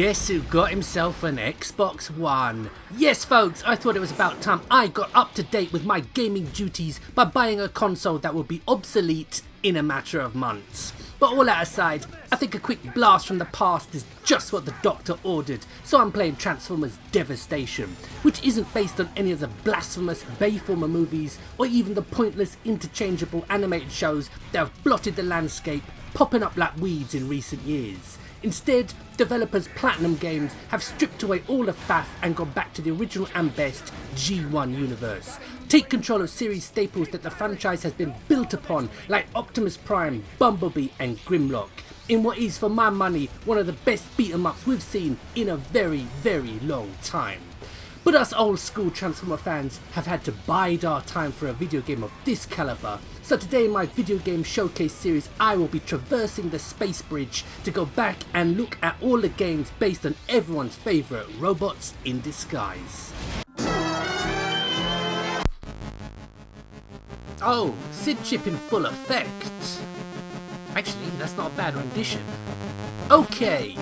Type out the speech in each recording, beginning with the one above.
Guess who got himself an Xbox One? Yes folks, I thought it was about time I got up to date with my gaming duties by buying a console that will be obsolete in a matter of months. But all that aside, I think a quick blast from the past is just what the doctor ordered, so I'm playing Transformers Devastation, which isn't based on any of the blasphemous Bayformer movies or even the pointless interchangeable animated shows that have blotted the landscape, popping up like weeds in recent years. Instead, developers Platinum Games have stripped away all the faff and gone back to the original and best G1 universe. Take control of series staples that the franchise has been built upon, like Optimus Prime, Bumblebee and Grimlock, in what is, for my money, one of the best beat-em-ups we've seen in a very, very long time. But us old school Transformer fans have had to bide our time for a video game of this caliber, so today in my video game showcase series I will be traversing the space bridge to go back and look at all the games based on everyone's favourite robots in disguise. Oh, Sid chip in full effect. Actually, that's not a bad rendition. Okay,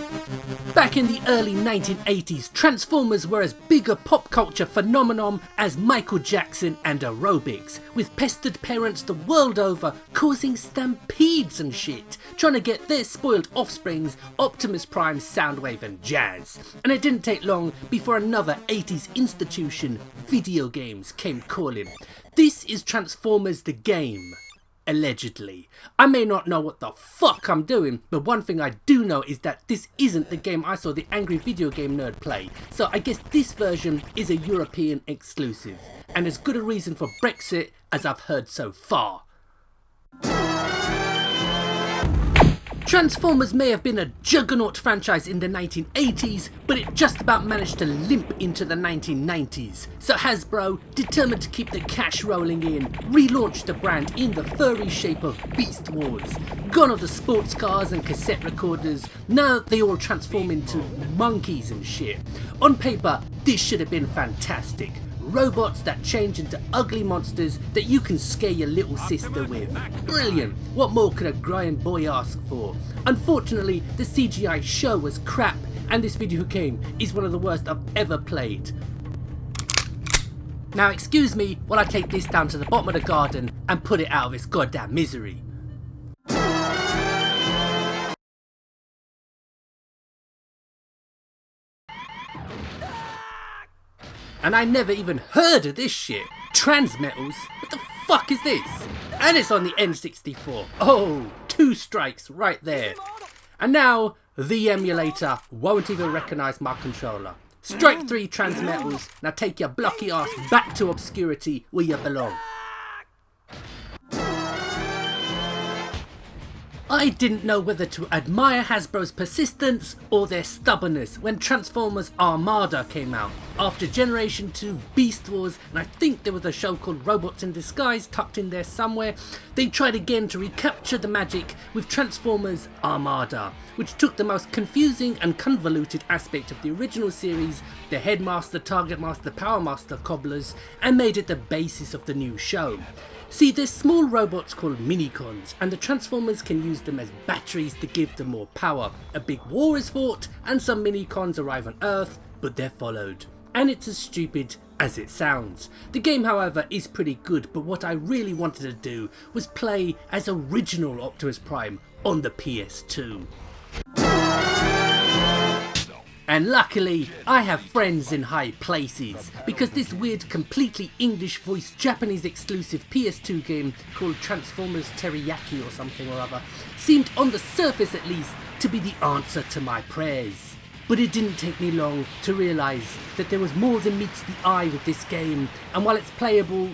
back in the early 1980s, Transformers were as big a pop culture phenomenon as Michael Jackson and aerobics, with pestered parents the world over causing stampedes and shit, trying to get their spoiled offsprings Optimus Prime, Soundwave and Jazz. And it didn't take long before another 80s institution, Videogames, came calling. This is Transformers the game. Allegedly. I may not know what the fuck I'm doing, but one thing I do know is that this isn't the game I saw the angry video game nerd play, so I guess this version is a European exclusive, and as good a reason for Brexit as I've heard so far. Transformers may have been a juggernaut franchise in the 1980s, but it just about managed to limp into the 1990s. So Hasbro, determined to keep the cash rolling in, relaunched the brand in the furry shape of Beast Wars. Gone are the sports cars and cassette recorders, now they all transform into monkeys and shit. On paper, this should have been fantastic. Robots that change into ugly monsters that you can scare your little sister with. Brilliant! What more could a growing boy ask for? Unfortunately, the CGI show was crap, and this video game is one of the worst I've ever played. Now excuse me while I take this down to the bottom of the garden and put it out of its goddamn misery. And I never even heard of this shit. Transmetals? What the fuck is this? And it's on the N64. Oh, 2 strikes right there. And now, the emulator won't even recognise my controller. Strike 3 Transmetals. Now take your blocky ass back to obscurity where you belong. I didn't know whether to admire Hasbro's persistence or their stubbornness when Transformers Armada came out. After Generation 2 Beast Wars, and I think there was a show called Robots in Disguise tucked in there somewhere, they tried again to recapture the magic with Transformers Armada, which took the most confusing and convoluted aspect of the original series, the Headmaster, Target Master, Power Master cobblers, and made it the basis of the new show. See, there's small robots called Minicons, and the Transformers can use them as batteries to give them more power. A big war is fought, and some Minicons arrive on Earth, but they're followed. And it's as stupid as it sounds. The game, however, is pretty good, but what I really wanted to do was play as original Optimus Prime on the PS2. And luckily, I have friends in high places, because this weird, completely English voiced Japanese exclusive PS2 game called Transformers Teriyaki or something or other seemed, on the surface at least, to be the answer to my prayers. But it didn't take me long to realise that there was more than meets the eye with this game, and while it's playable,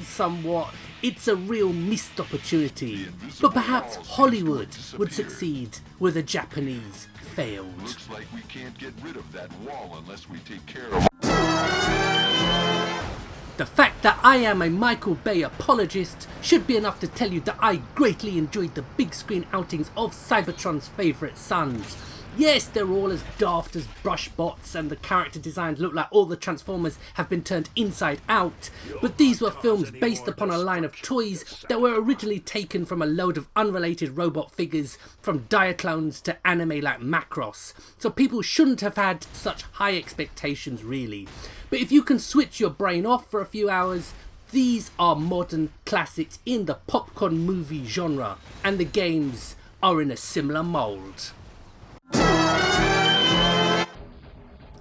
somewhat, it's a real missed opportunity. But perhaps Hollywood would succeed where the Japanese failed. Looks like we can't get rid of that wall unless we take care of The fact that I am a Michael Bay apologist should be enough to tell you that I greatly enjoyed the big screen outings of Cybertron's favourite sons. Yes, they're all as daft as brush bots and the character designs look like all the Transformers have been turned inside out, but these were films based upon a line of toys that were originally taken from a load of unrelated robot figures, from Diaclones to anime like Macross, so people shouldn't have had such high expectations really. But if you can switch your brain off for a few hours, these are modern classics in the popcorn movie genre, and the games are in a similar mould.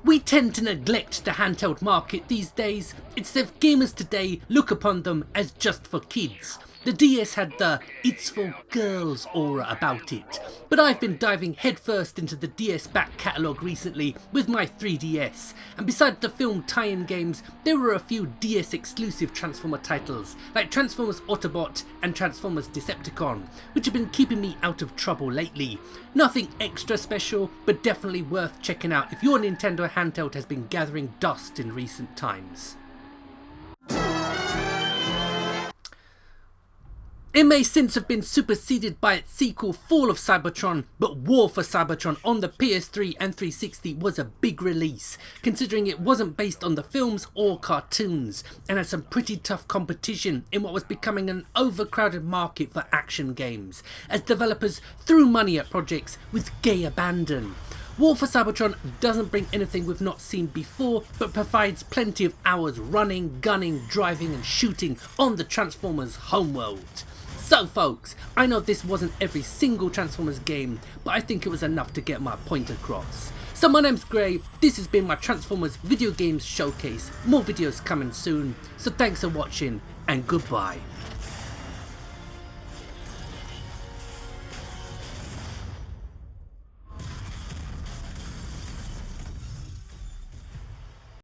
We tend to neglect the handheld market these days. It's as if gamers today look upon them as just for kids. The DS had the "it's for girls" aura about it, but I've been diving headfirst into the DS back catalogue recently with my 3DS, and besides the film tie-in games, there were a few DS exclusive Transformer titles like Transformers Autobot and Transformers Decepticon, which have been keeping me out of trouble lately. Nothing extra special, but definitely worth checking out if your Nintendo handheld has been gathering dust in recent times. It may since have been superseded by its sequel Fall of Cybertron, but War for Cybertron on the PS3 and 360 was a big release, considering it wasn't based on the films or cartoons, and had some pretty tough competition in what was becoming an overcrowded market for action games, as developers threw money at projects with gay abandon. War for Cybertron doesn't bring anything we've not seen before, but provides plenty of hours running, gunning, driving and shooting on the Transformers homeworld. So folks, I know this wasn't every single Transformers game, but I think it was enough to get my point across. So my name's Gray, this has been my Transformers video games showcase. More videos coming soon, so thanks for watching and goodbye.